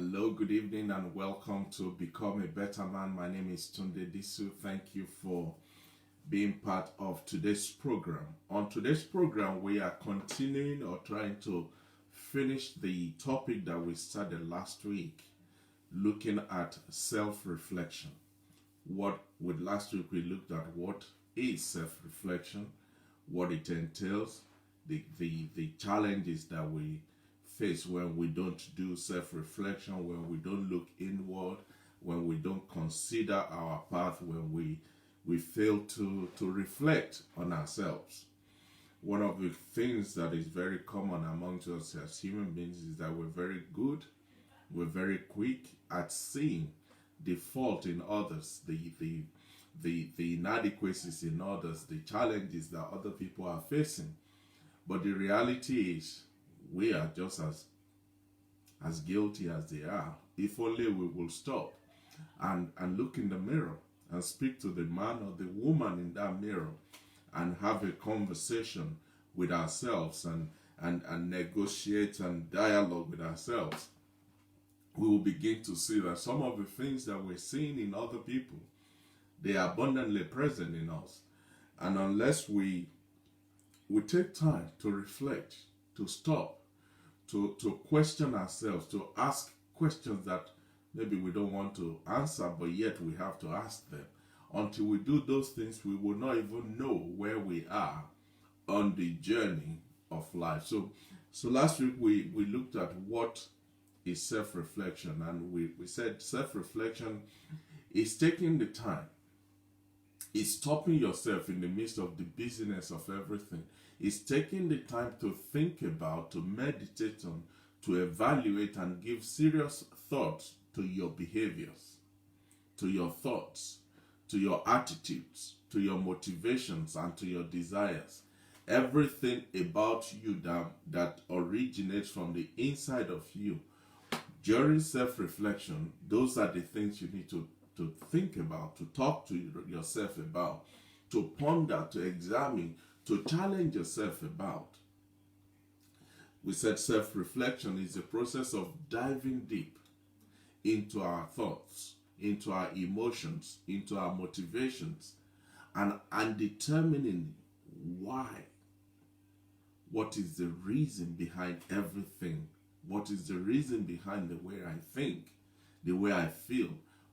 Hello, good evening, and welcome to Become a Better Man. My name is Tunde Disu. Thank you for being part of today's program. On today's program, we are continuing or trying to finish the topic that we started last week, looking at self-reflection. What with last week we looked at what is self-reflection, what it entails, the challenges that we face when we don't do self-reflection, when we don't look inward, when we don't consider our path, when we fail to reflect on ourselves. One of the things that is very common amongst us as human beings is that we're very quick at seeing the fault in others, the inadequacies in others, the challenges that other people are facing. But the reality is we are just as guilty as they are. If only we will stop and look in the mirror and speak to the man or the woman in that mirror and have a conversation with ourselves and negotiate and dialogue with ourselves, we will begin to see that some of the things that we're seeing in other people, they are abundantly present in us. And unless we take time to reflect, to stop, to question ourselves, to ask questions that maybe we don't want to answer, but yet we have to ask them. Until we do those things, we will not even know where we are on the journey of life. So last week we looked at what is self-reflection, and we said self-reflection is taking the time, is stopping yourself in the midst of the busyness of everything. It's taking the time to think about, to meditate on, to evaluate and give serious thought to your behaviors, to your thoughts, to your attitudes, to your motivations, and to your desires. Everything about you that originates from the inside of you. During self-reflection, those are the things you need to think about, to talk to yourself about, to ponder, to examine, to challenge yourself about. We said self-reflection is a process of diving deep into our thoughts, into our emotions, into our motivations, and determining why. What is the reason behind everything? What is the reason behind the way I think, the way I feel,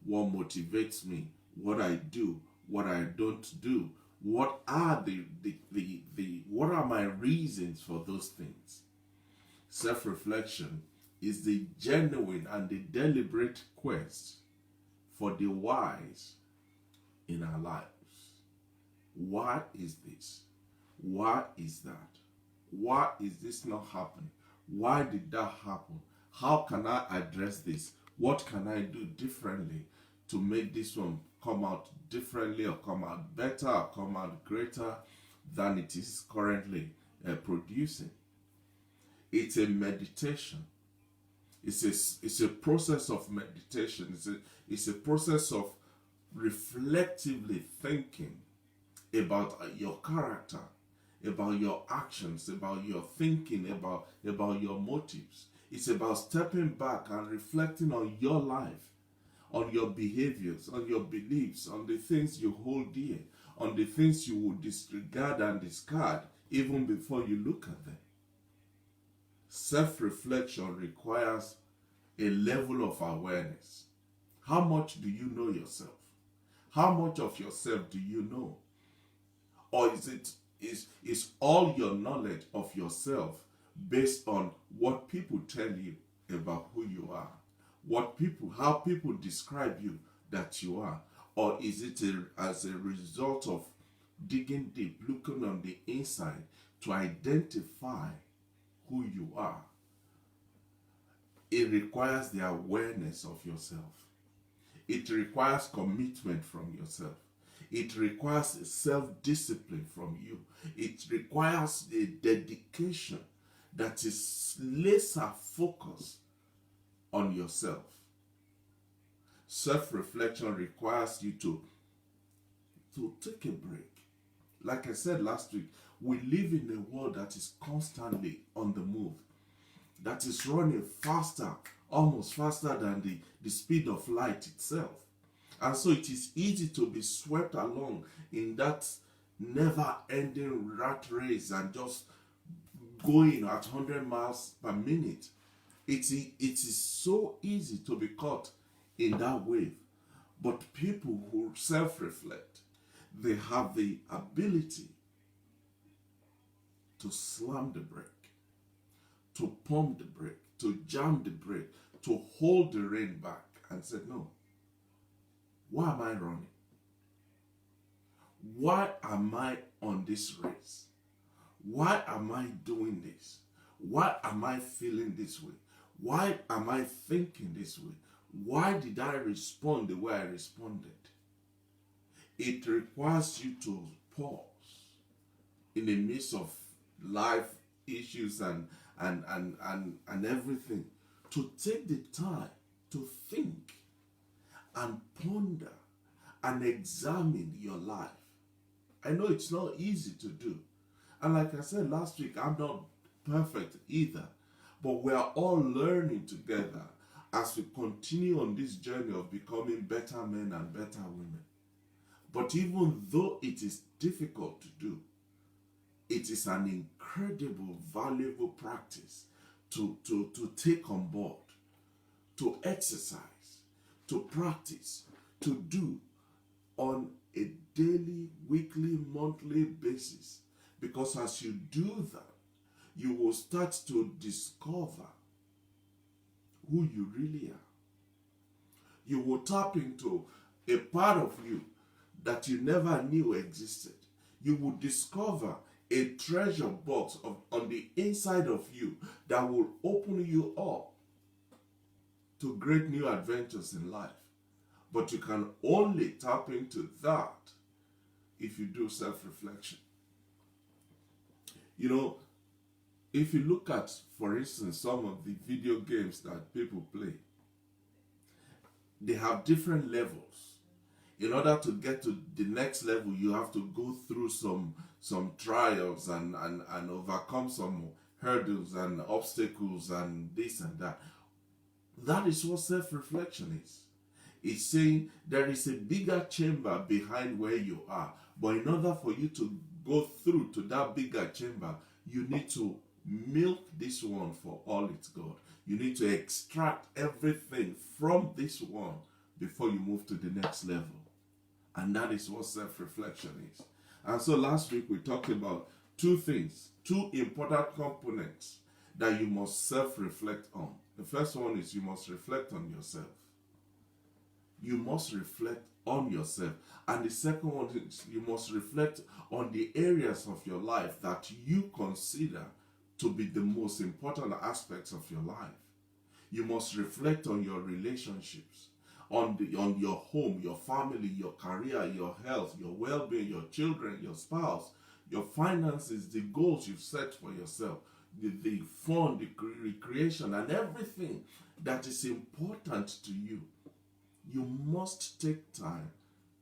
what motivates me, what I do, what I don't do? What are what are my reasons for those things? Self-reflection is the genuine and the deliberate quest for the whys in our lives. Why is this? Why is that? Why is this not happening? Why did that happen? How can I address this? What can I do differently to make this one come out differently, or come out better, or come out greater than it is currently producing? It's a meditation. It's a process of meditation. It's a process of reflectively thinking about your character, about your actions, about your thinking, about your motives. It's about stepping back and reflecting on your life, on your behaviors, on your beliefs, on the things you hold dear, on the things you would disregard and discard even before you look at them. Self-reflection requires a level of awareness. How much do you know yourself? How much of yourself do you know? Or is all your knowledge of yourself based on what people tell you about who you are? How people describe you that you are? Or is it as a result of digging deep, looking on the inside to identify who you are? It requires the awareness of yourself. It requires commitment from yourself. It requires self-discipline from you. It requires a dedication that is laser focused on yourself. Self-reflection requires you to take a break. Like I said last week, we live in a world that is constantly on the move, that is running faster, almost faster than the speed of light itself. And so it is easy to be swept along in that never-ending rat race and just going at 100 miles per minute. It is so easy to be caught in that wave. But people who self-reflect, they have the ability to slam the brake, to pump the brake, to jam the brake, to hold the rein back and say, no, why am I running? Why am I on this race? Why am I doing this? Why am I feeling this way? Why am I thinking this way? Why did I respond the way I responded? It requires you to pause in the midst of life issues and everything, to take the time to think and ponder and examine your life. I know it's not easy to do. And like I said last week, I'm not perfect either. But we are all learning together as we continue on this journey of becoming better men and better women. But even though it is difficult to do, it is an incredible, valuable practice to take on board, to exercise, to practice, to do on a daily, weekly, monthly basis. Because as you do that, you will start to discover who you really are. You will tap into a part of you that you never knew existed. You will discover a treasure box on the inside of you that will open you up to great new adventures in life. But you can only tap into that if you do self-reflection. You know, if you look at, for instance, some of the video games that people play, they have different levels. In order to get to the next level, you have to go through some trials and overcome some hurdles and obstacles and this and that. That is what self-reflection is. It's saying there is a bigger chamber behind where you are. But in order for you to go through to that bigger chamber, you need to milk this one for all it's got. You need to extract everything from this one before you move to the next level. And that is what self-reflection is. And so last week we talked about two things, two important components that you must self-reflect on. The first one is you must reflect on yourself. You must reflect on yourself. And the second one is you must reflect on the areas of your life that you consider to be the most important aspects of your life. You must reflect on your relationships, on your home, your family, your career, your health, your well-being, your children, your spouse, your finances, the goals you've set for yourself, the fun, the recreation, and everything that is important to you. You must take time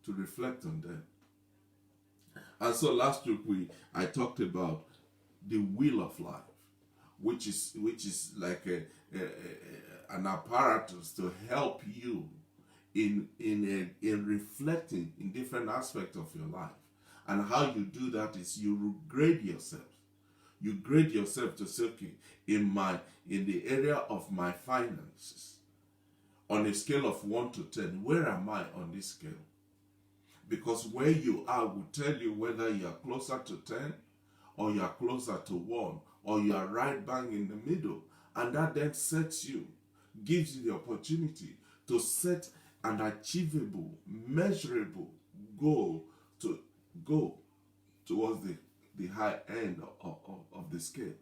to reflect on them. And so last week I talked about the wheel of life, which is like an apparatus to help you in reflecting in different aspects of your life. And how you do that is you grade yourself. You grade yourself to say, okay, in the area of my finances, on a scale of 1 to 10, where am I on this scale? Because where you are will tell you whether you are closer to 10 or you are closer to 1 or you are right bang in the middle. And that then gives you the opportunity to set an achievable, measurable goal to go towards the high end of the scale.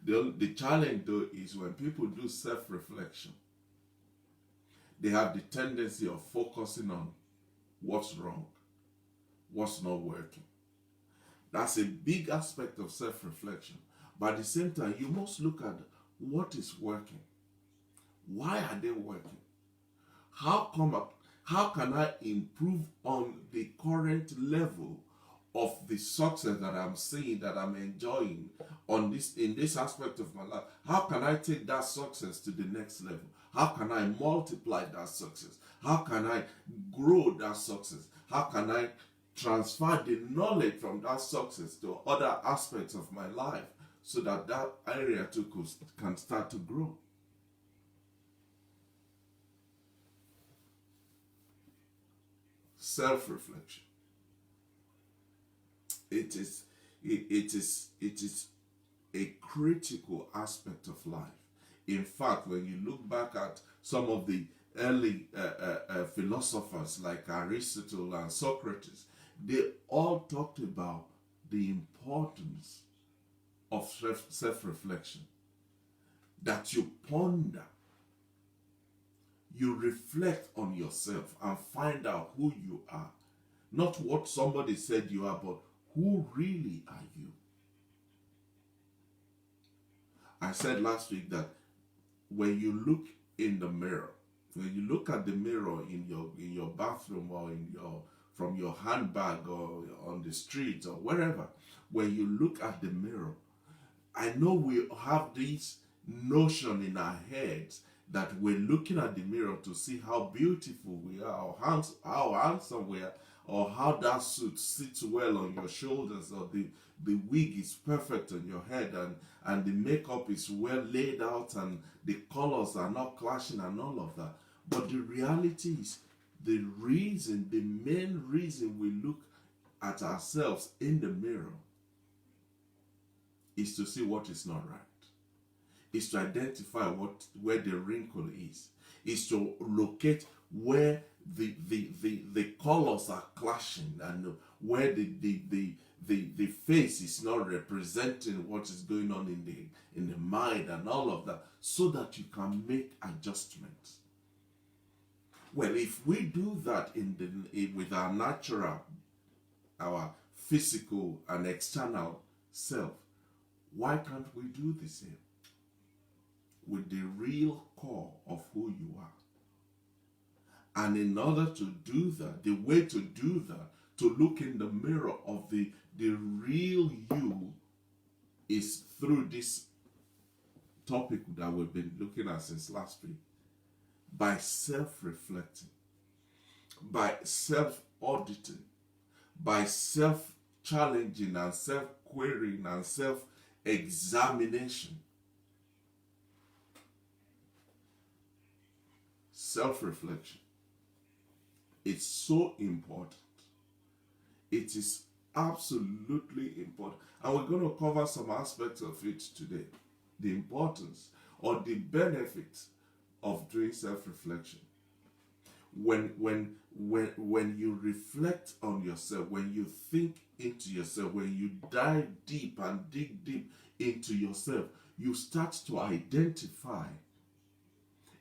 The challenge though is when people do self-reflection, they have the tendency of focusing on what's wrong, what's not working. That's a big aspect of self-reflection. But at the same time, you must look at what is working. Why are they working? How can I improve on the current level of the success that I'm seeing, that I'm enjoying on this, in this aspect of my life, how can I take that success to the next level? How can I multiply that success? How can I grow that success? How can I transfer the knowledge from that success to other aspects of my life so that that area too can start to grow? Self-reflection. It is a critical aspect of life. In fact, when you look back at some of the early philosophers like Aristotle and Socrates, they all talked about the importance of self-reflection. That you ponder, you reflect on yourself and find out who you are. Not what somebody said you are, but who really are you? I said last week that when you look in the mirror, when you look at the mirror in your bathroom or from your handbag or on the street or wherever, when you look at the mirror, I know we have this notion in our heads that we're looking at the mirror to see how beautiful we are, or how handsome we are, or how that suit sits well on your shoulders, or the wig is perfect on your head, and the makeup is well laid out, and the colors are not clashing and all of that. But the reality is, the main reason we look at ourselves in the mirror is to see what is not right. Is to identify where the wrinkle is to locate where the colors are clashing, and where the face is not representing what is going on in the mind and all of that, so that you can make adjustments. Well, if we do that with our natural, our physical and external self, why can't we do the same with the real core of who you are? And in order to do that, the way to do that, to look in the mirror of the real you, is through this topic that we've been looking at since last week. By self-reflecting, by self-auditing, by self-challenging and self-querying and self-examination. Self-reflection. It's so important. It is absolutely important. And we're going to cover some aspects of it today. The importance or the benefits of doing self-reflection. When you reflect on yourself, when you think into yourself, when you dive deep and dig deep into yourself, you start to identify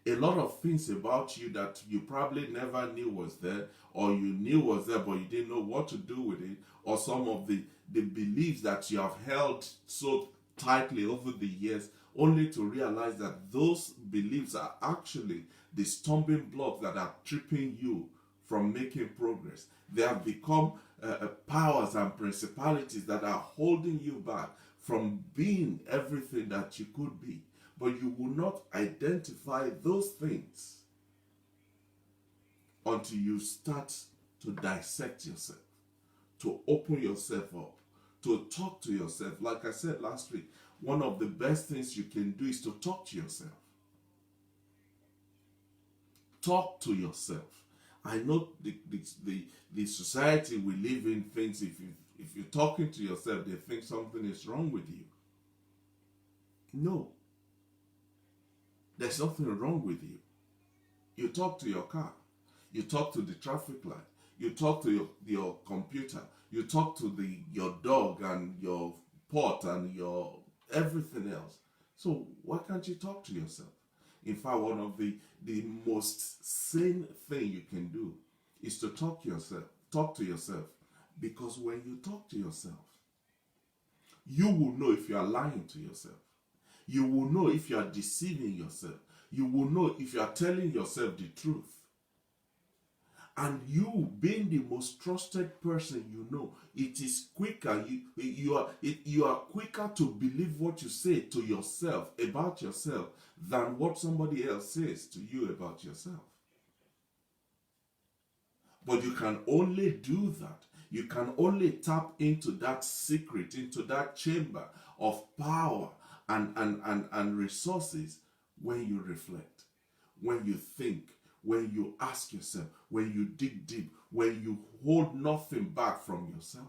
a lot of things about you that you probably never knew was there, or you knew was there but you didn't know what to do with it, or some of the beliefs that you have held so tightly over the years, only to realize that those beliefs are actually the stumbling blocks that are tripping you from making progress. They have become powers and principalities that are holding you back from being everything that you could be. But you will not identify those things until you start to dissect yourself, to open yourself up, to talk to yourself. Like I said last week, one of the best things you can do is to talk to yourself. Talk to yourself. I know the society we live in thinks if you're talking to yourself, they think something is wrong with you. No. There's nothing wrong with you. You talk to your car. You talk to the traffic light. You talk to your computer. You talk to your dog and your pot and your everything else. So why can't you talk to yourself? In fact, one of the most sane thing you can do is to talk to yourself. Because when you talk to yourself, you will know if you are lying to yourself. You will know if you are deceiving yourself. You will know if you are telling yourself the truth. And you being the most trusted person you know, it is quicker. You are quicker to believe what you say to yourself about yourself than what somebody else says to you about yourself. But you can only do that. You can only tap into that secret, into that chamber of power and resources when you reflect, when you think, when you ask yourself, when you dig deep, when you hold nothing back from yourself.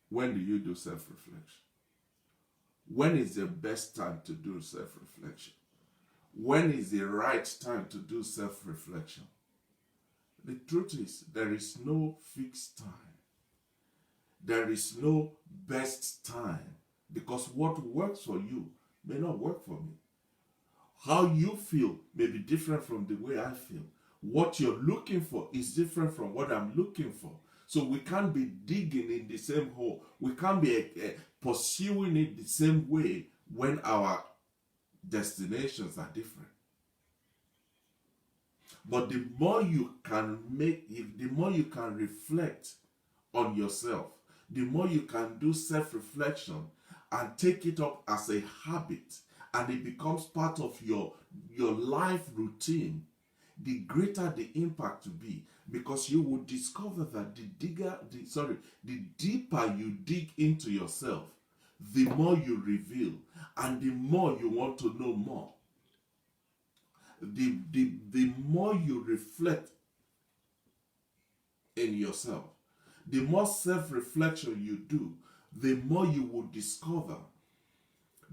When do you do self-reflection? When is the best time to do self-reflection? When is the right time to do self-reflection? The truth is, there is no fixed time. There is no best time, because what works for you may not work for me. How you feel may be different from the way I feel. What you're looking for is different from what I'm looking for. So we can't be digging in the same hole. We can't be pursuing it the same way when our destinations are different. But the more you can the more you can reflect on yourself, the more you can do self-reflection and take it up as a habit, and it becomes part of your life routine, the greater the impact to be, because you will discover that the deeper you dig into yourself, the more you reveal, and the more you want to know more. The more you reflect in yourself, the more self-reflection you do, the more you will discover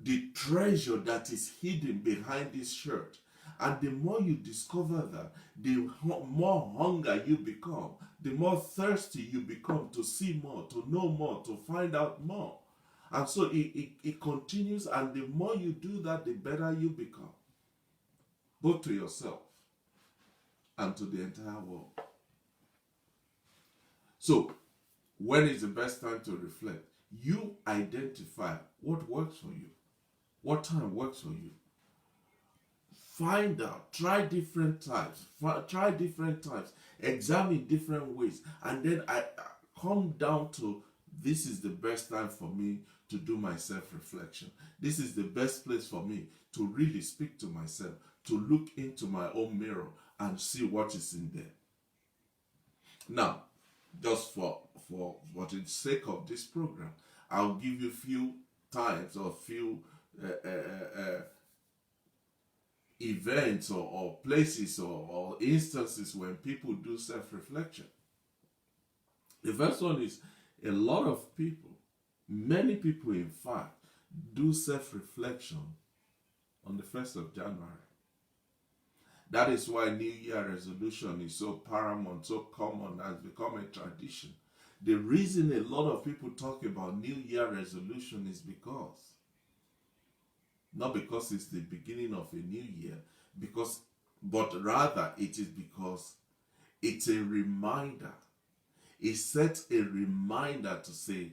the treasure that is hidden behind this shirt. And the more you discover that, the more hunger you become, the more thirsty you become to see more, to know more, to find out more. And so it continues, and the more you do that, the better you become, both to yourself and to the entire world. So, when is the best time to reflect? You identify what works for you, what time works for you. Find out, try different types, examine different ways, and then I come down to, this is the best time for me to do my self-reflection. This is the best place for me to really speak to myself, to look into my own mirror and see what is in there. Now, just for the sake of this program, I'll give you a few times or few events or places or instances when people do self-reflection. The first one is, a lot of people, many people in fact, do self-reflection on the 1st of January. That is why New Year resolution is so paramount, so common, has become a tradition. The reason a lot of people talk about New Year resolution is not because it's the beginning of a new year, but rather it is because it's a reminder. It sets a reminder to say,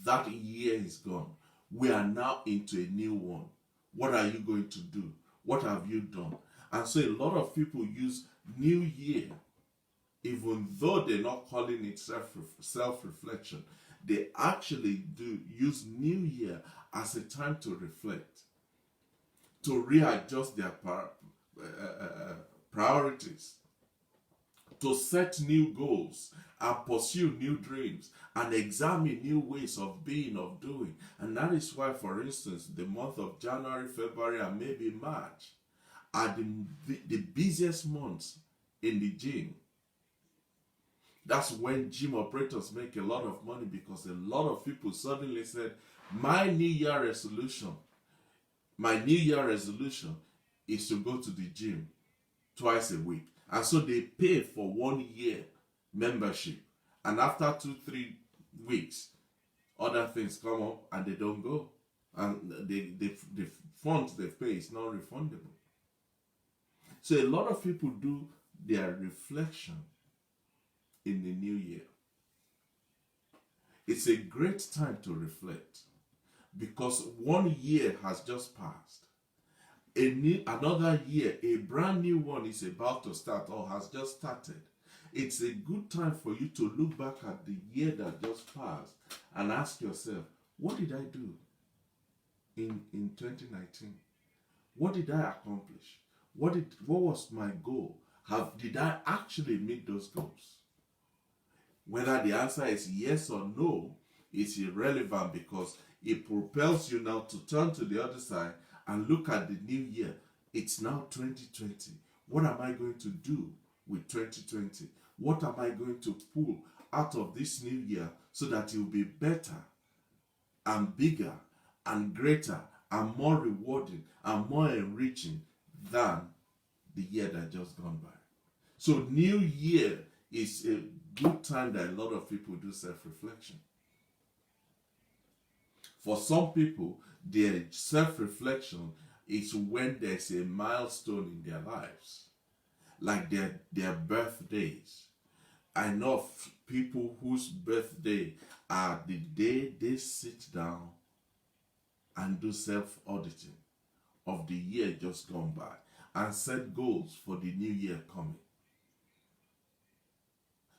that year is gone. We are now into a new one. What are you going to do? What have you done? And so a lot of people use New Year, even though they're not calling it self-reflection, they actually do use New Year as a time to reflect, to readjust their priorities, to set new goals and pursue new dreams and examine new ways of being, of doing. And that is why, for instance, the month of January, February, and maybe March are the busiest months in the gym. That's when gym operators make a lot of money, because a lot of people suddenly said, my New Year resolution is to go to the gym twice a week. And so they pay for 1 year membership. And after 2-3 weeks, other things come up and they don't go. And the funds they pay is not refundable. So a lot of people do their reflection in the new year. It's a great time to reflect, because 1 year has just passed. Another year, a brand new one is about to start or has just started. It's a good time for you to look back at the year that just passed and ask yourself, what did I do in 2019? What did I accomplish? What was my goal? Did I actually meet those goals? Whether the answer is yes or no is irrelevant, because it propels you now to turn to the other side and look at the new year. It's now 2020. What am I going to do with 2020? What am I going to pull out of this new year so that it will be better and bigger and greater and more rewarding and more enriching than the year that just gone by? So new year is a good time that a lot of people do self-reflection. For some people, their self-reflection is when there's a milestone in their lives, like their birthdays. I know of people whose birthday are the day they sit down and do self-auditing of the year just gone by and set goals for the new year coming.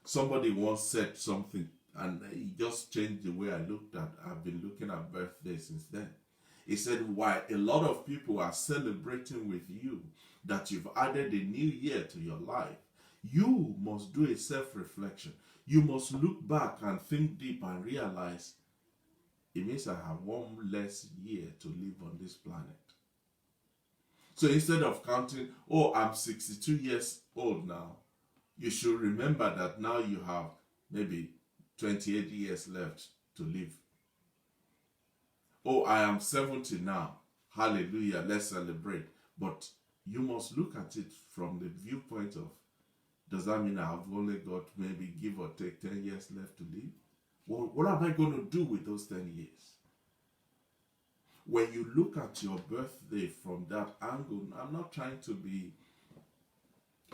Somebody once said something, and it just changed the way I've been looking at birthdays since then. He said, why a lot of people are celebrating with you that you've added a new year to your life, you must do a self-reflection. You must look back and think deep and realize it means I have one less year to live on this planet. So instead of counting, oh, I'm 62 years old now, you should remember that now you have maybe 28 years left to live. Oh, I am 70 now. Hallelujah, let's celebrate. But you must look at it from the viewpoint of, does that mean I have only got maybe give or take 10 years left to live? Well, what am I going to do with those 10 years? When you look at your birthday from that angle, I'm not trying to be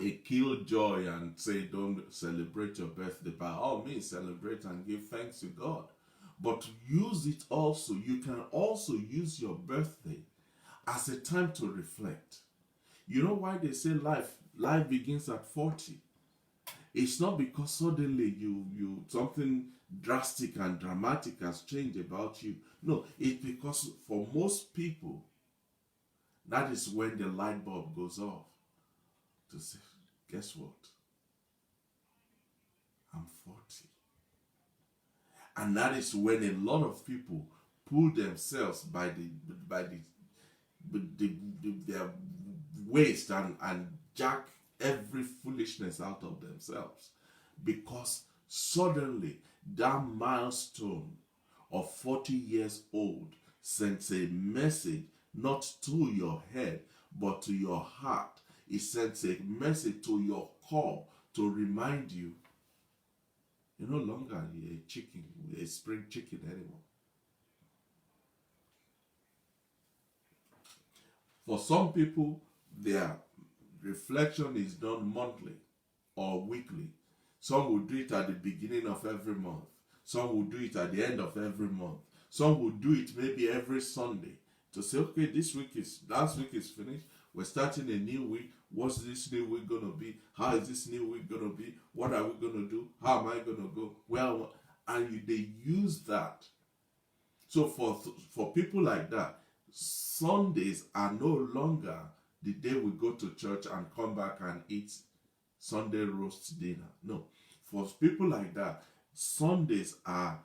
a killjoy and say don't celebrate your birthday. By all means, celebrate and give thanks to God. But use it also. You can also use your birthday as a time to reflect. You know why they say life begins at 40? It's not because suddenly you something drastic and dramatic has changed about you. No, it's because for most people, that is when the light bulb goes off. To say, guess what? I'm 40. And that is when a lot of people pull themselves by their waist and jack every foolishness out of themselves, because suddenly that milestone of 40 years old sends a message not to your head but to your heart. It sends a message to your core to remind you you're no longer a spring chicken anymore. For some people, their reflection is done monthly or weekly. Some will do it at the beginning of every month. Some will do it at the end of every month. Some will do it maybe every Sunday to say, okay, last week is finished. We're starting a new week. What's this new week going to be? How is this new week going to be? What are we going to do? How am I going to go? Well, and they use that. So for people like that, Sundays are no longer the day we go to church and come back and eat Sunday roast dinner. No. For people like that, Sundays are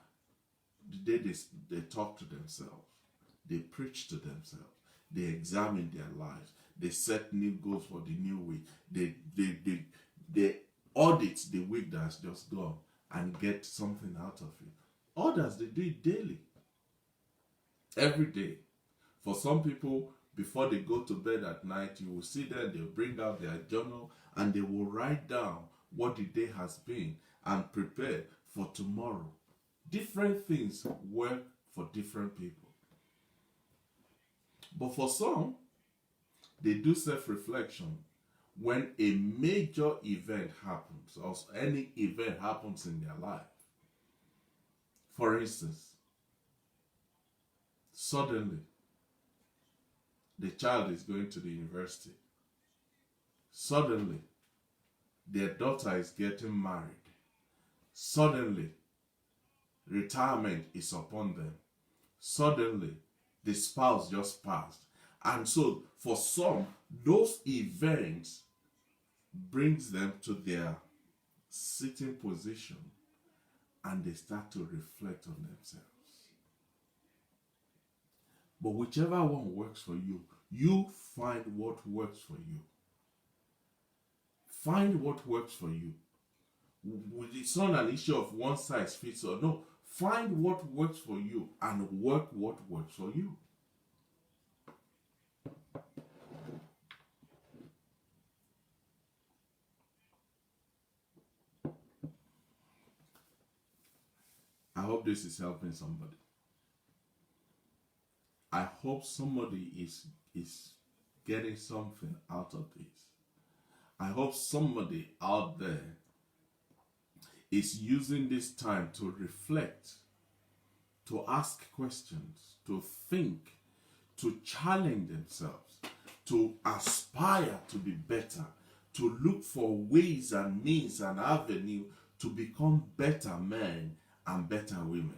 the day they talk to themselves. They preach to themselves. They examine their lives. They set new goals for the new week. They audit the week that's just gone and get something out of it. Others, they do it daily. Every day. For some people, before they go to bed at night, you will see them, they'll bring out their journal and they will write down what the day has been and prepare for tomorrow. Different things work for different people. But for some, they do self-reflection when a major event happens or any event happens in their life. For instance, Suddenly, the child is going to the university. Suddenly, their daughter is getting married. Suddenly, retirement is upon them. Suddenly, the spouse just passed. And so, for some, those events brings them to their sitting position and they start to reflect on themselves. But whichever one works for you, you find what works for you. Find what works for you. It's not an issue of one size fits all. No, find what works for you and work what works for you. I hope this is helping somebody. I hope somebody is getting something out of this. I hope somebody out there is using this time to reflect, to ask questions, to think, to challenge themselves, to aspire to be better, to look for ways and means and avenue to become better men and better women.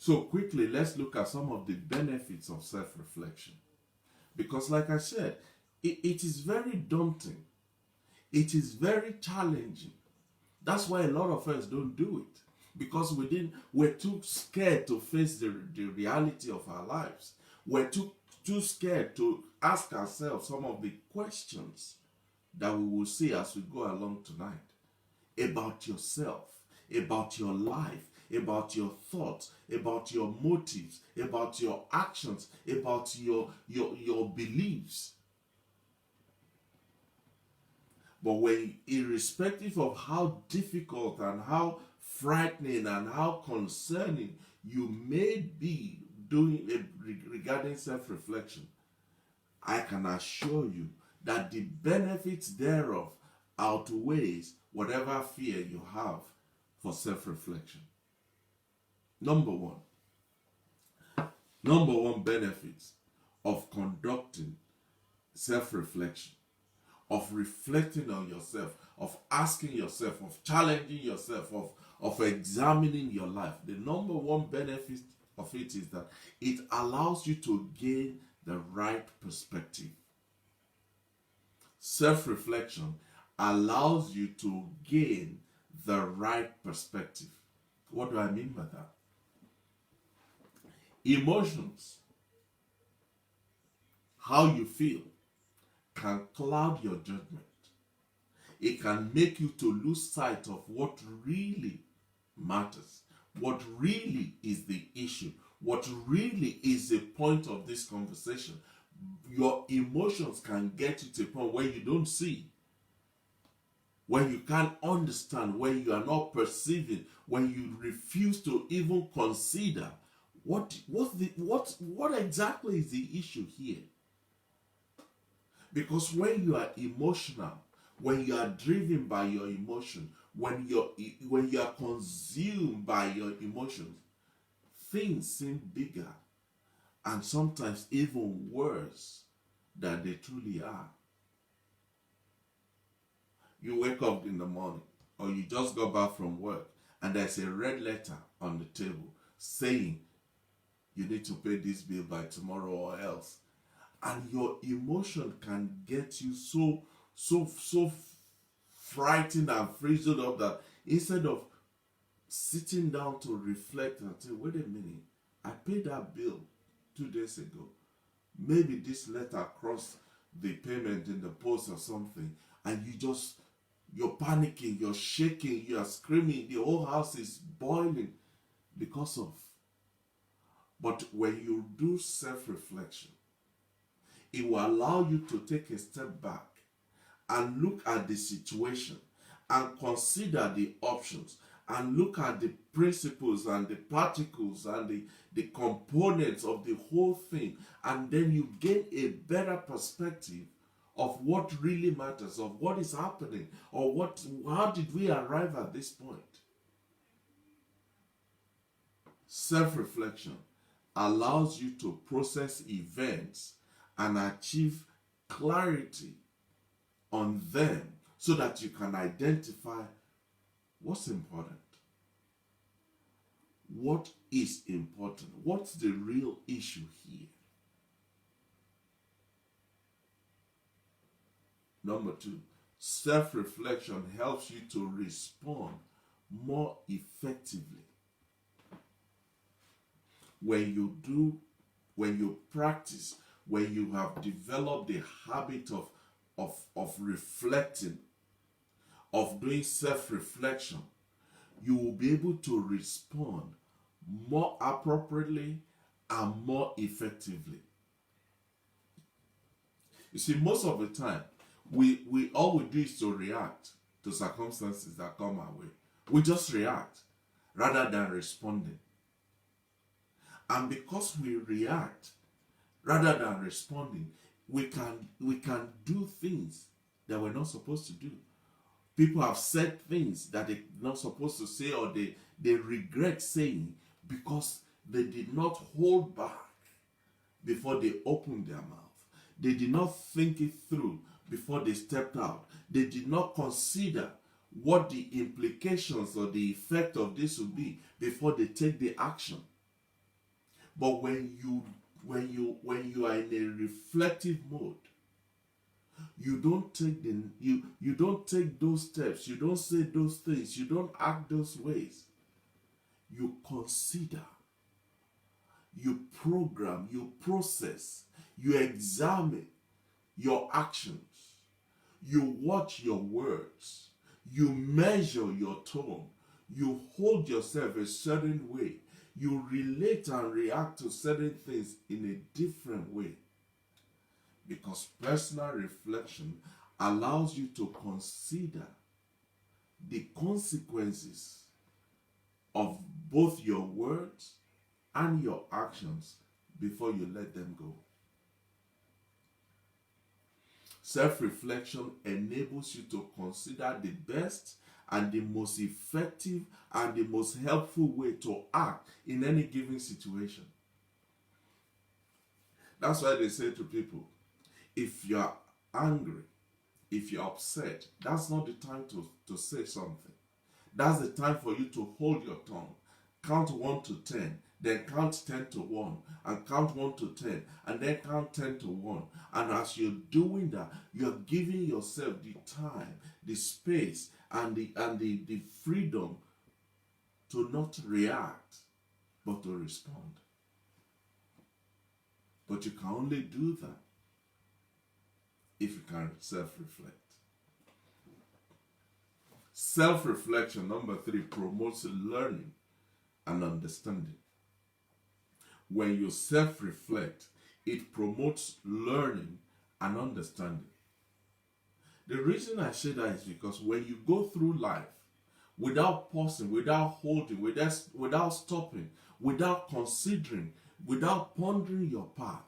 So quickly, let's look at some of the benefits of self-reflection. Because like I said, it is very daunting. It is very challenging. That's why a lot of us don't do it. Because we're too scared to face the reality of our lives. We're too scared to ask ourselves some of the questions that we will see as we go along tonight. About yourself, about your life, about your thoughts, about your motives, about your actions, about your beliefs. But when, irrespective of how difficult and how frightening and how concerning you may be doing regarding self-reflection, I can assure you that the benefits thereof outweighs whatever fear you have for self-reflection. Number one benefit of conducting self-reflection, of reflecting on yourself, of asking yourself, of challenging yourself, of examining your life. The number one benefit of it is that it allows you to gain the right perspective. Self-reflection allows you to gain the right perspective. What do I mean by that? Emotions, how you feel, can cloud your judgment. It can make you to lose sight of what really matters, what really is the issue, what really is the point of this conversation. Your emotions can get you to a point where you don't see, when you can't understand, when you are not perceiving, when you refuse to even consider what exactly is the issue here. Because when you are emotional, when you are driven by your emotion, when you are consumed by your emotions, things seem bigger and sometimes even worse than they truly are. You wake up in the morning or you just got back from work and there's a red letter on the table saying you need to pay this bill by tomorrow or else. And your emotion can get you so frightened and frizzled up that instead of sitting down to reflect and say, wait a minute, I paid that bill 2 days ago. Maybe this letter crossed the payment in the post or something, and you're panicking, you're shaking, you're screaming, the whole house is boiling because of. But when you do self-reflection, it will allow you to take a step back and look at the situation and consider the options and look at the principles and the particles and the components of the whole thing, and then you gain a better perspective of what really matters, of what is happening, or how did we arrive at this point. Self-reflection allows you to process events and achieve clarity on them so that you can identify what's important. What is important? What's the real issue here? Number two, self-reflection helps you to respond more effectively. When you practice, when you have developed the habit of reflecting, of doing self-reflection, you will be able to respond more appropriately and more effectively. You see, most of the time, we all we do is to react to circumstances that come our way. We just react rather than responding. And because we react rather than responding, we can do things that we're not supposed to do. People have said things that they're not supposed to say, or they regret saying because they did not hold back before they opened their mouth. They did not think it through before they stepped out. They did not consider what the implications or the effect of this would be before they take the action. But when you are in a reflective mode, you don't take those steps, you don't say those things, you don't act those ways. You consider, you program, you process, you examine your actions, you watch your words, you measure your tone, you hold yourself a certain way, you relate and react to certain things in a different way. Because personal reflection allows you to consider the consequences of both your words and your actions before you let them go. Self-reflection enables you to consider the best and the most effective and the most helpful way to act in any given situation. That's why they say to people, if you're angry, if you're upset, that's not the time to say something. That's the time for you to hold your tongue. Count 1 to 10, then count 10 to 1, and count 1 to 10, and then count 10 to 1. And as you're doing that, you're giving yourself the time, the space, and the freedom to not react, but to respond. But you can only do that if you can self-reflect. Self-reflection, number 3, promotes learning and understanding. When you self-reflect, it promotes learning and understanding. The reason I say that is because when you go through life without pausing, without holding, without stopping, without considering, without pondering your path,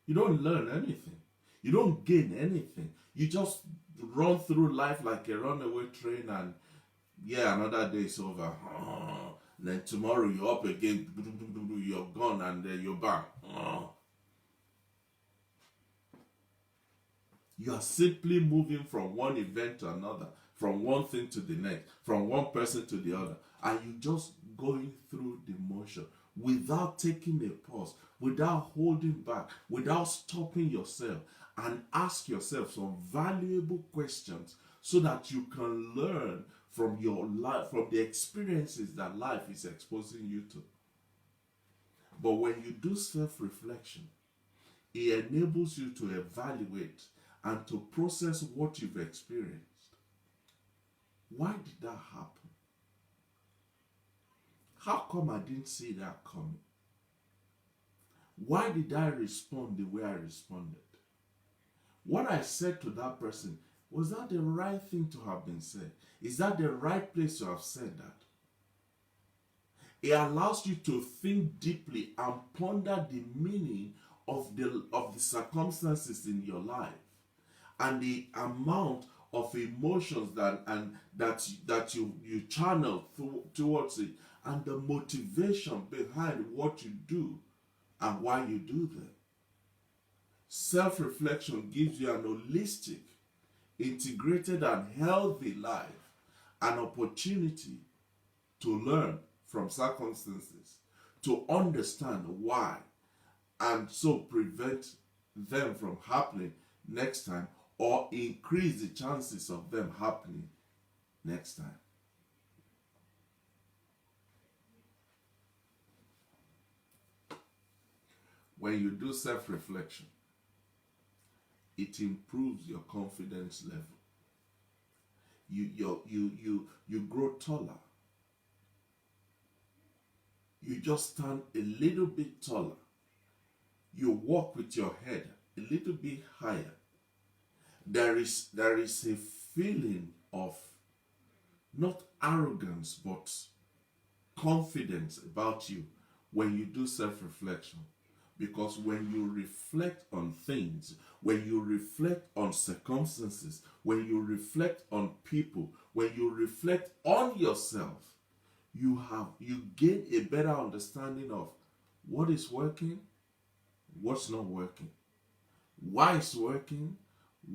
you don't learn anything. You don't gain anything. You just run through life like a runaway train, and another day is over. Then tomorrow you're up again, you're gone, and then you're back. You are simply moving from one event to another, from one thing to the next, from one person to the other, and you just going through the motion without taking a pause, without holding back, without stopping yourself and ask yourself some valuable questions so that you can learn from your life, from the experiences that life is exposing you to. But when you do self-reflection, it enables you to evaluate and to process what you've experienced. Why did that happen? How come I didn't see that coming? Why did I respond the way I responded? What I said to that person, was that the right thing to have been said? Is that the right place to have said that? It allows you to think deeply and ponder the meaning of the circumstances in your life and the amount of emotions that you channel towards it, and the motivation behind what you do and why you do them. Self-reflection gives you an holistic, integrated, and healthy life, an opportunity to learn from circumstances, to understand why, and so prevent them from happening next time or increase the chances of them happening next time. When you do self-reflection, it improves your confidence level. You grow taller. You just stand a little bit taller. You walk with your head a little bit higher. There is a feeling of not arrogance but confidence about you when you do self-reflection. Because when you reflect on things, when you reflect on circumstances, when you reflect on people, when you reflect on yourself, you gain a better understanding of what is working, what's not working, why it's working,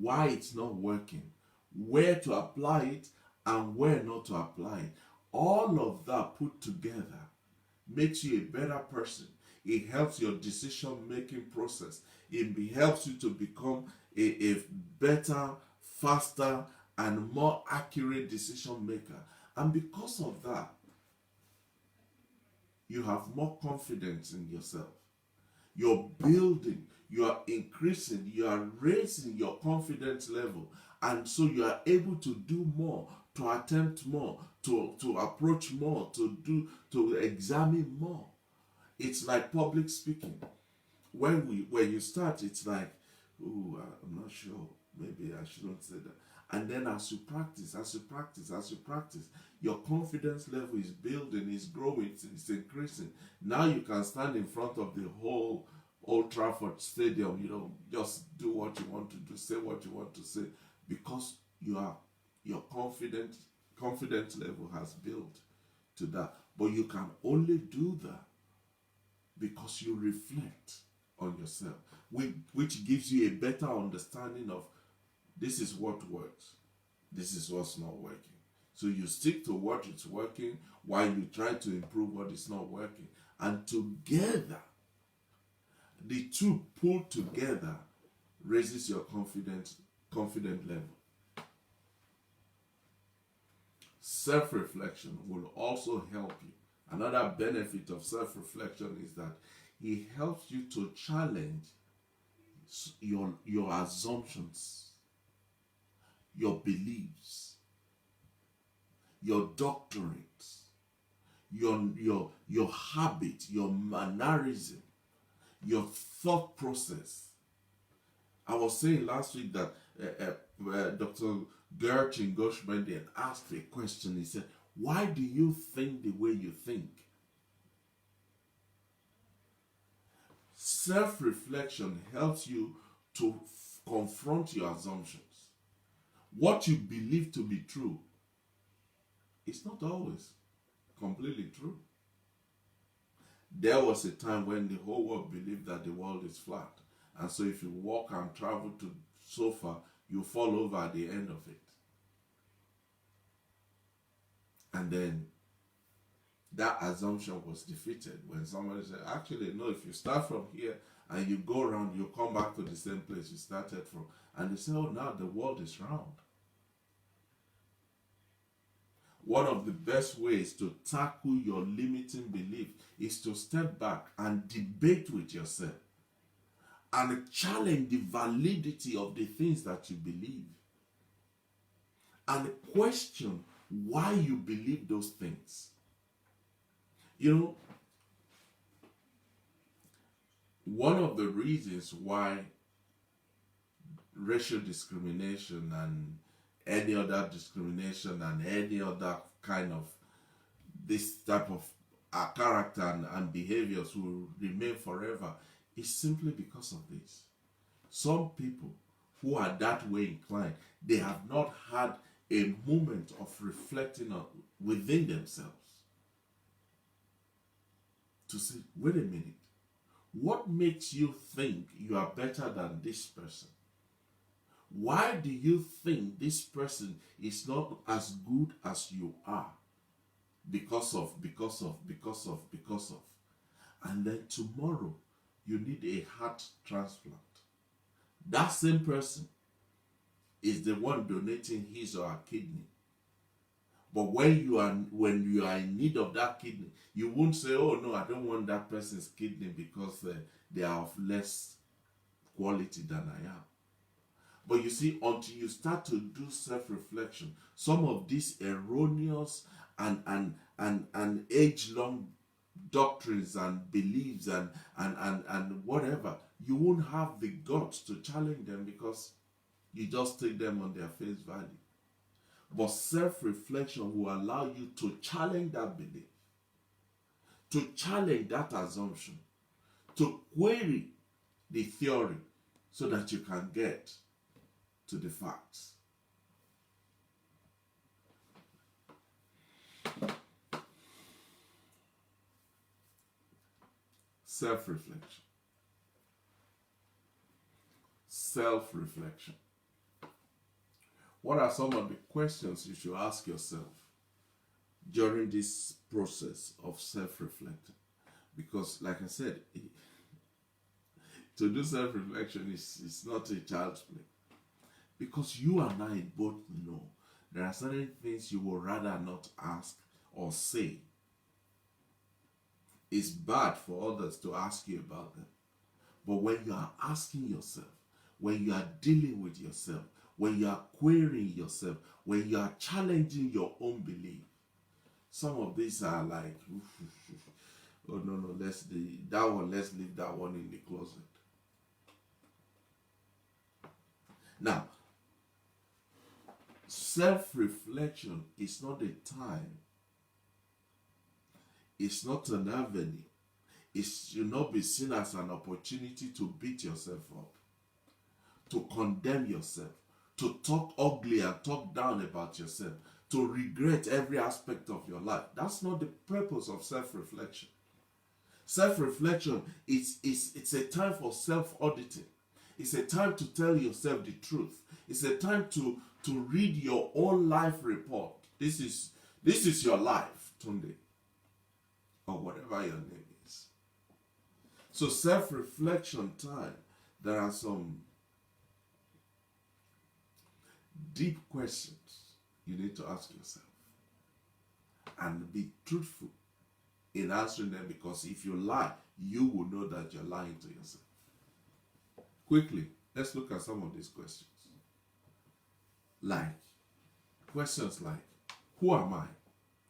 why it's not working, where to apply it, and where not to apply it. All of that put together makes you a better person. It helps your decision-making process. It helps you to become a better, faster, and more accurate decision maker. And because of that, you have more confidence in yourself. You're building, you are increasing, you are raising your confidence level. And so you are able to do more, to attempt more, to approach more, to examine more. It's like public speaking. When you start, it's like, oh, I'm not sure. Maybe I shouldn't say that. And then as you practice, your confidence level is building, is growing, it's increasing. Now you can stand in front of the whole Old Trafford Stadium, just do what you want to do, say what you want to say, because your confidence level has built to that. But you can only do that because you reflect on yourself, which gives you a better understanding of this is what works, this is what's not working. So you stick to what is working while you try to improve what is not working. And together, the two pulled together raises your confident level. Self-reflection will also help you. Another benefit of self-reflection is that it helps you to challenge your assumptions, your beliefs, your doctrines, your habit, your mannerism, your thought process. I was saying last week that Dr. Gertrude Goshmedian asked a question. He said, why do you think the way you think? Self-reflection helps you to confront your assumptions. What you believe to be true is not always completely true. There was a time when the whole world believed that the world is flat. And so if you walk and travel to so far, you fall over at the end of it. And then that assumption was defeated when somebody said, actually, no, if you start from here and you go around, you come back to the same place you started from. And they say, oh, now the world is round. One of the best ways to tackle your limiting belief is to step back and debate with yourself and challenge the validity of the things that you believe and question why you believe those things. One of the reasons why racial discrimination and any other discrimination and any other kind of this type of character and behaviors will remain forever is simply because of this. Some people who are that way inclined, they have not had a moment of reflecting within themselves to say, wait a minute, What makes you think you are better than this person? Why do you think this person is not as good as you are? Because of, because of, because of, because of. And then tomorrow, you need a heart transplant. That same person is the one donating his or her kidney. But when you are in need of that kidney, you won't say, "Oh no, I don't want that person's kidney because they are of less quality than I am." But you see, until you start to do self-reflection, some of these erroneous and age-long doctrines and beliefs and whatever, you won't have the guts to challenge them because you just take them on their face value. But self-reflection will allow you to challenge that belief, to challenge that assumption, to query the theory so that you can get to the facts. Self-reflection. Self-reflection. What are some of the questions you should ask yourself during this process of self-reflecting? Because, like I said, to do self-reflection is not a child's play. Because you and I both know there are certain things you would rather not ask or say. It's bad for others to ask you about them. But when you are asking yourself, when you are dealing with yourself, when you are querying yourself, when you are challenging your own belief, some of these are like, oh no, let's leave that one in the closet. Now, self-reflection is not a time, it's not an avenue, it should not be seen as an opportunity to beat yourself up, to condemn yourself, to talk ugly and talk down about yourself, to regret every aspect of your life. That's not the purpose of self-reflection. Self-reflection it's a time for self-auditing. It's a time to tell yourself the truth. It's a time to read your own life report. This is your life, Tunde, or whatever your name is. So self-reflection time, there are some deep questions you need to ask yourself and be truthful in answering them, because if you lie, you will know that you're lying to yourself. Quickly, let's look at some of these questions. Questions like, who am I?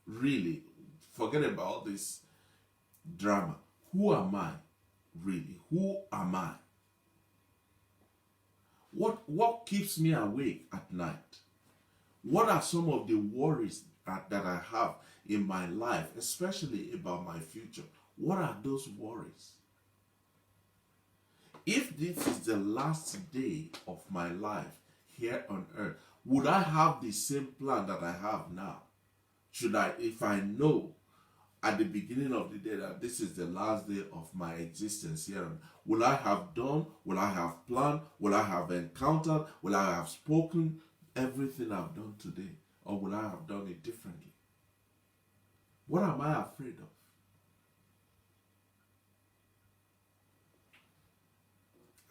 Really, forget about all this drama. Who am I? Really, who am I? What keeps me awake at night? What are some of the worries that I have in my life, especially about my future? What are those worries? If this is the last day of my life here on earth, would I have the same plan that I have now? Should I, if I know at the beginning of the day that this is the last day of my existence here, will I have done, will I have planned, will I have encountered, will I have spoken everything I've done today, or will I have done it differently? What am I afraid of?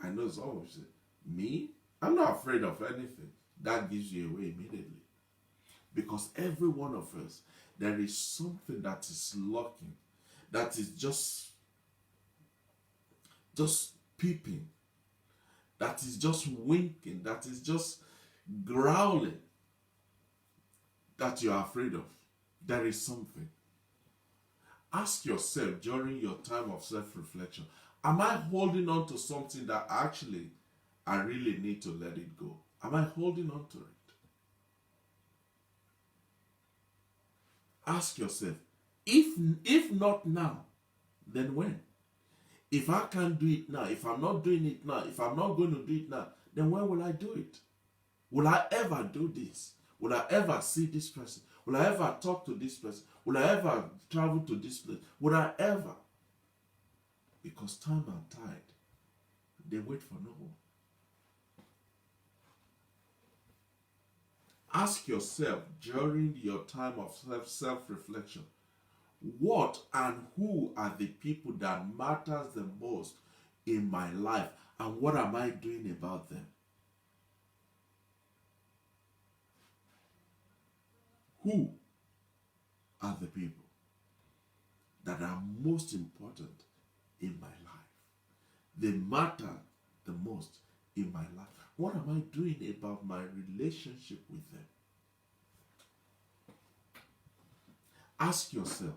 I know some of you say, me? I'm not afraid of anything. That gives you away immediately. Because every one of us, there is something that is lurking, that is just peeping, that is just winking, that is just growling, that you are afraid of. There is something. Ask yourself during your time of self-reflection, am I holding on to something that actually I really need to let it go? Am I holding on to it? Ask yourself, if not now, then when? If I can't do it now, if I'm not doing it now, if I'm not going to do it now, then when will I do it? Will I ever do this? Will I ever see this person? Will I ever talk to this person? Will I ever travel to this place? Will I ever? Because time and tide, they wait for no one. Ask yourself during your time of self-reflection, what and who are the people that matters the most in my life, and what am I doing about them? Who are the people that are most important in my life? They matter the most in my life. What am I doing about my relationship with them? Ask yourself,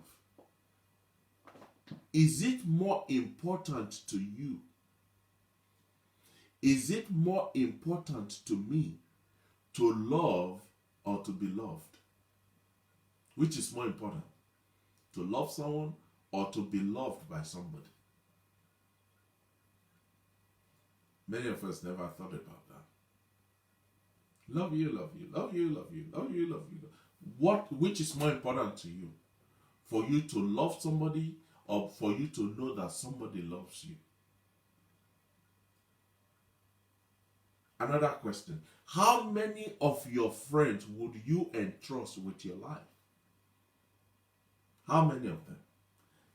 is it more important to you? Is it more important to me to love or to be loved? Which is more important? To love someone or to be loved by somebody? Many of us never thought about that. Love you, love you, love you, love you, love you, love you. Which is more important to you? For you to love somebody or for you to know that somebody loves you? Another question. How many of your friends would you entrust with your life? How many of them?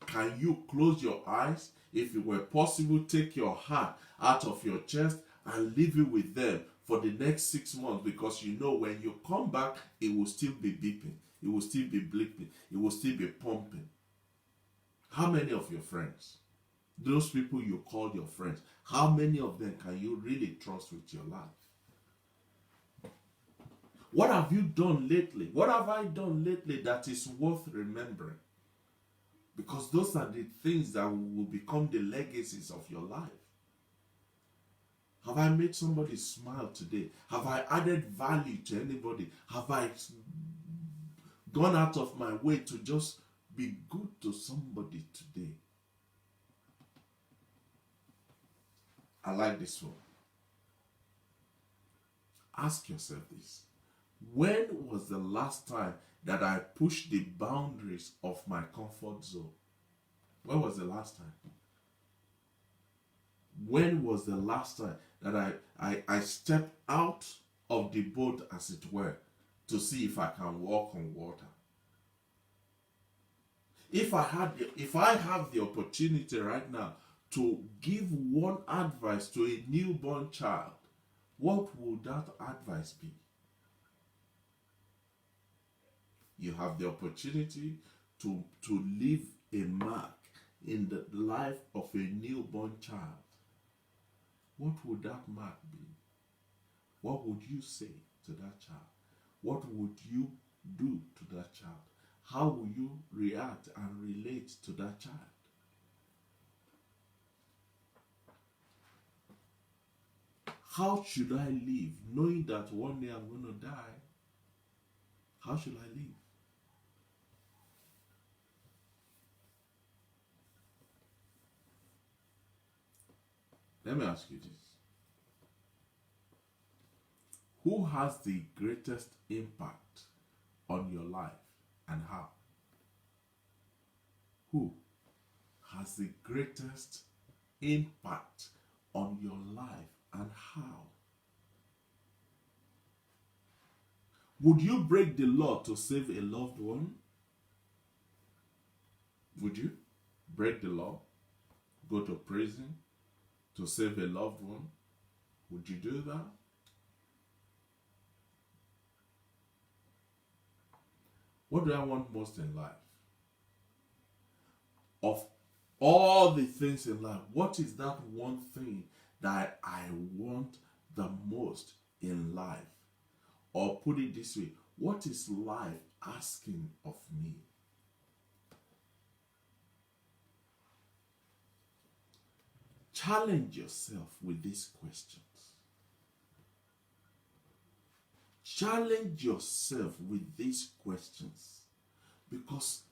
Can you close your eyes? If it were possible, take your heart out of your chest and leave it with them for the next 6 months, because you know when you come back, it will still be beeping. It will still be blipping. It will still be pumping. How many of your friends, those people you call your friends, how many of them can you really trust with your life? What have you done lately? What have I done lately that is worth remembering? Because those are the things that will become the legacies of your life. Have I made somebody smile today? Have I added value to anybody? Have I gone out of my way to just be good to somebody today? I like this one. Ask yourself this. When was the last time that I pushed the boundaries of my comfort zone? When was the last time? When was the last time that I stepped out of the boat, as it were, to see if I can walk on water? If I have the opportunity right now to give one advice to a newborn child, what would that advice be? You have the opportunity to leave a mark in the life of a newborn child. What would that mark be? What would you say to that child? What would you do to that child? How will you react and relate to that child? How should I live knowing that one day I'm going to die? How should I live? Let me ask you this. Who has the greatest impact on your life and how? Who has the greatest impact on your life and how? Would you break the law to save a loved one? Would you break the law? Go to prison to save a loved one? Would you do that? What do I want most in life? Of all the things in life, what is that one thing that I want the most in life? Or put it this way, what is life asking of me? Challenge yourself with these questions. Challenge yourself with these questions, because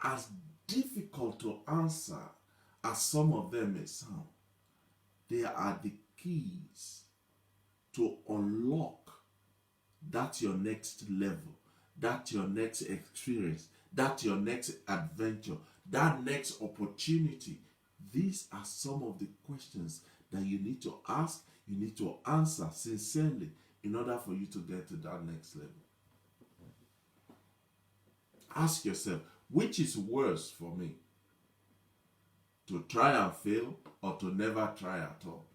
as difficult to answer as some of them may sound, they are the keys to unlock that your next level, that your next experience, that your next adventure, that next opportunity These are some of the questions that you need to ask, you need to answer sincerely in order for you to get to that next level. Ask yourself, which is worse for me? To try and fail or to never try at all?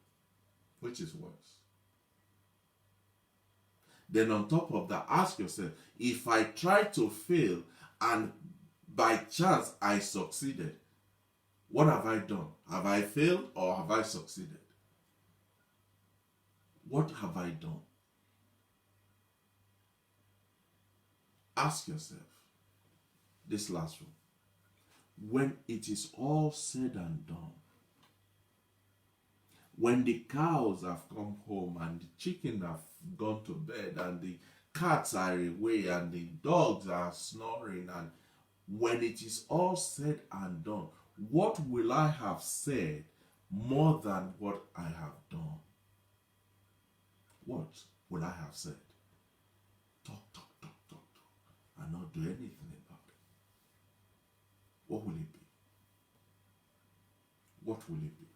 Which is worse? Then on top of that, ask yourself, if I try to fail and by chance I succeeded, what have I done? Have I failed or have I succeeded? What have I done? Ask yourself this last one. When it is all said and done, when the cows have come home and the chicken have gone to bed and the cats are away and the dogs are snoring, and when it is all said and done, what will I have said more than what I have done? What will I have said? Talk, and not do anything about it. What will it be? What will it be?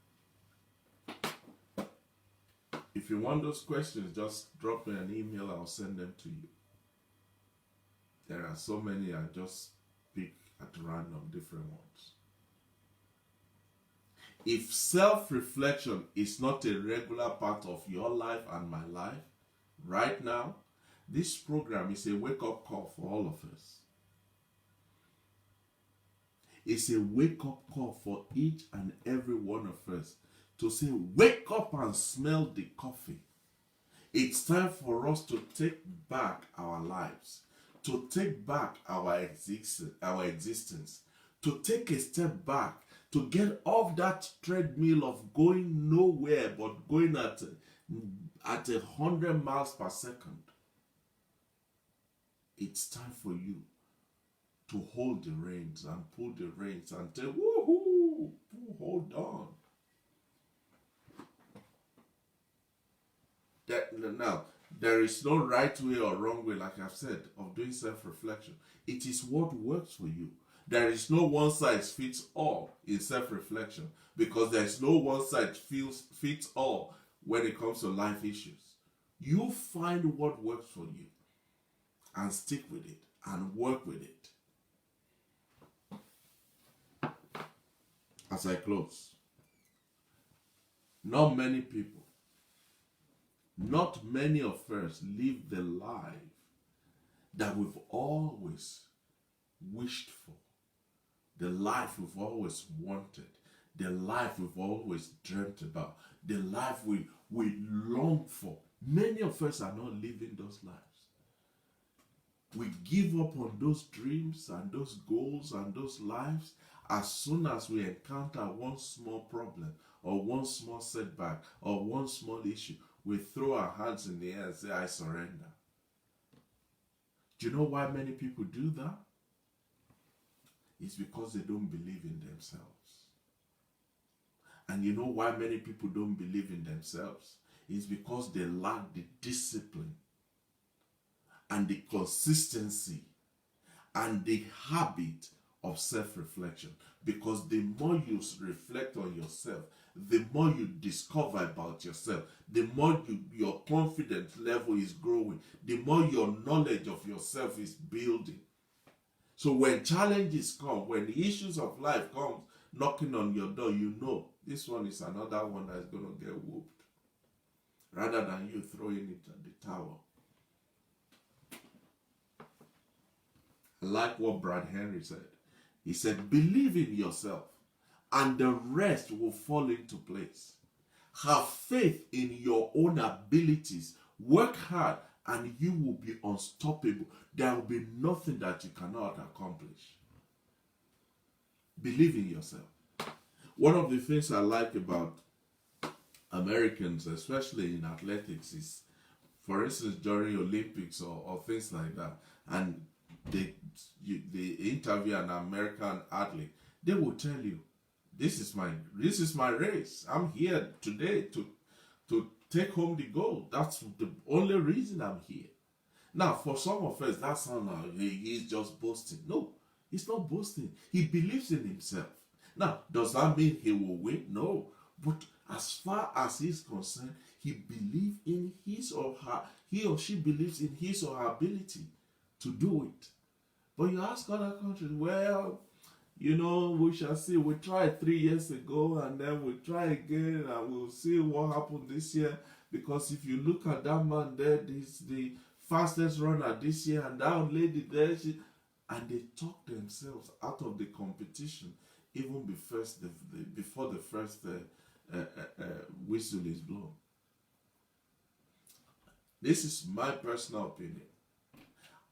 If you want those questions, just drop me an email. I'll send them to you. There are so many, I just pick at random different ones. If self-reflection is not a regular part of your life and my life, right now, this program is a wake-up call for all of us. It's a wake-up call for each and every one of us to say, wake up and smell the coffee. It's time for us to take back our lives, to take back our existence, to take a step back, to get off that treadmill of going nowhere but going at 100 miles per second. It's time for you to hold the reins and pull the reins and say, woohoo, hold on. Now, there is no right way or wrong way, like I've said, of doing self-reflection. It is what works for you. There is no one size fits all in self-reflection, because there is no one size fits all when it comes to life issues. You find what works for you and stick with it and work with it. As I close, not many of us live the life that we've always wished for, the life we've always wanted, the life we've always dreamt about, the life we long for. Many of us are not living those lives. We give up on those dreams and those goals and those lives as soon as we encounter one small problem or one small setback or one small issue. We throw our hands in the air and say, I surrender. Do you know why many people do that? It's because they don't believe in themselves. And you know why many people don't believe in themselves? It's because they lack the discipline and the consistency and the habit of self-reflection. Because the more you reflect on yourself, the more you discover about yourself, the more your confidence level is growing, the more your knowledge of yourself is building. So when challenges come, when the issues of life come knocking on your door, you know this one is another one that is going to get whooped, rather than you throwing it at the towel. I like what Brad Henry said. He said, believe in yourself and the rest will fall into place. Have faith in your own abilities. Work hard and you will be unstoppable. There will be nothing that you cannot accomplish. Believe in yourself. One of the things I like about Americans, especially in athletics, is, for instance, during Olympics or things like that, and they interview an American athlete, they will tell you, this is my race. I'm here today to take home the gold. That's the only reason I'm here. Now, for some of us, that sounds like he's just boasting. No, he's not boasting. He believes in himself. Now, does that mean he will win? No. But as far as he's concerned, he believes in his or her, he or she believes in his or her ability to do it. But you ask other countries, well, we shall see. We tried 3 years ago and then we try again and we'll see what happened this year. Because if you look at that man there, he's the fastest runner this year, and that lady there, and they talk themselves out of the competition even before the first whistle is blown. This is my personal opinion.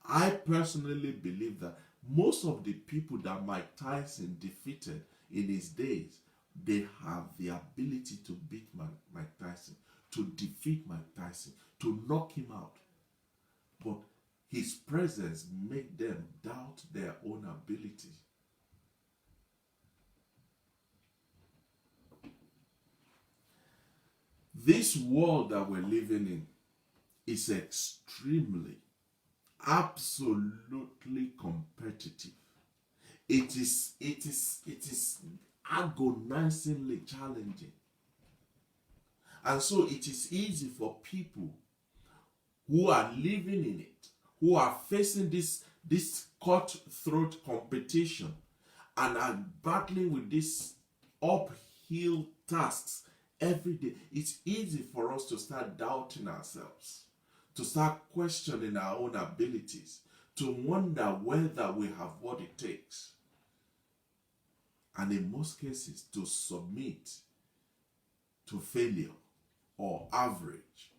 I personally believe that most of the people that Mike Tyson defeated in his days, they have the ability to beat Mike Tyson, to defeat Mike Tyson, to knock him out. But his presence made them doubt their own ability. This world that we're living in is extremely, absolutely competitive. It is agonizingly challenging. And so it is easy for people who are living in it, who are facing this cutthroat competition and are battling with these uphill tasks every day. It's easy for us to start doubting ourselves, to start questioning our own abilities, to wonder whether we have what it takes. And in most cases, to submit to failure or average.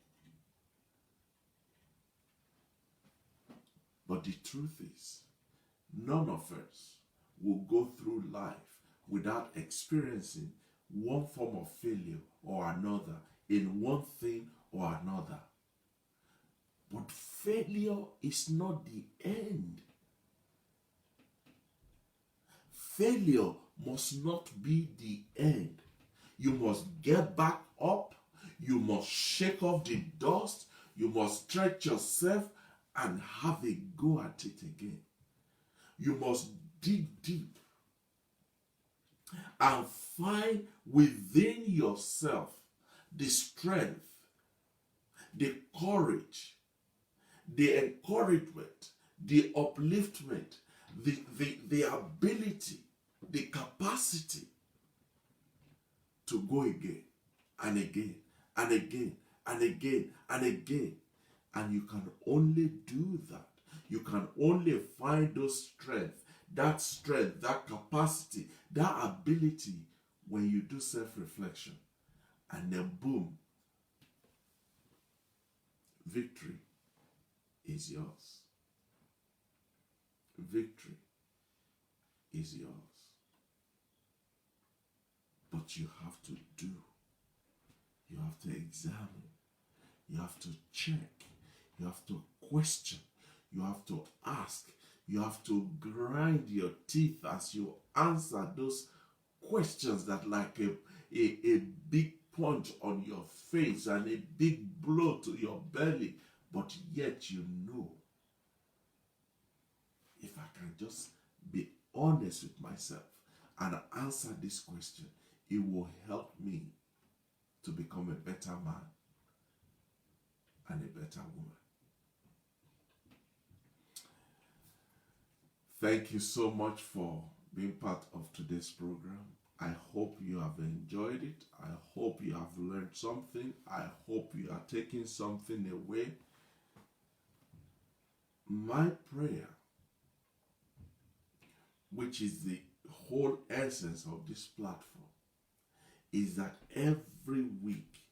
But the truth is, none of us will go through life without experiencing one form of failure or another in one thing or another. But failure is not the end. Failure must not be the end. You must get back up. You must shake off the dust. You must stretch yourself and have a go at it again. You must dig deep and find within yourself the strength, the courage, the encouragement, the upliftment, the ability, the capacity to go again and again and again and again and again. And you can only do that. You can only find those strength, that capacity, that ability when you do self-reflection. And then boom, victory is yours. Victory is yours. But you have to do. You have to examine. You have to check. You have to question. You have to ask. You have to grind your teeth as you answer those questions that like a big punch on your face and a big blow to your belly. But yet you know, if I can just be honest with myself and answer this question, it will help me to become a better man and a better woman. Thank you so much for being part of today's program. I hope you have enjoyed it. I hope you have learned something. I hope you are taking something away. My prayer, which is the whole essence of this platform, is that every week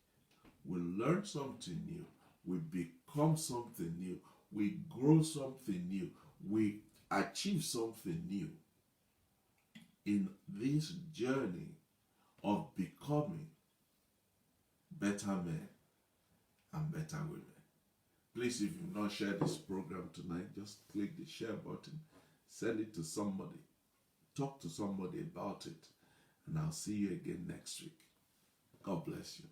we learn something new, we become something new, we grow something new, we achieve something new in this journey of becoming better men and better women. Please, if you've not shared this program tonight, just click the share button, send it to somebody, talk to somebody about it, and I'll see you again next week. God bless you.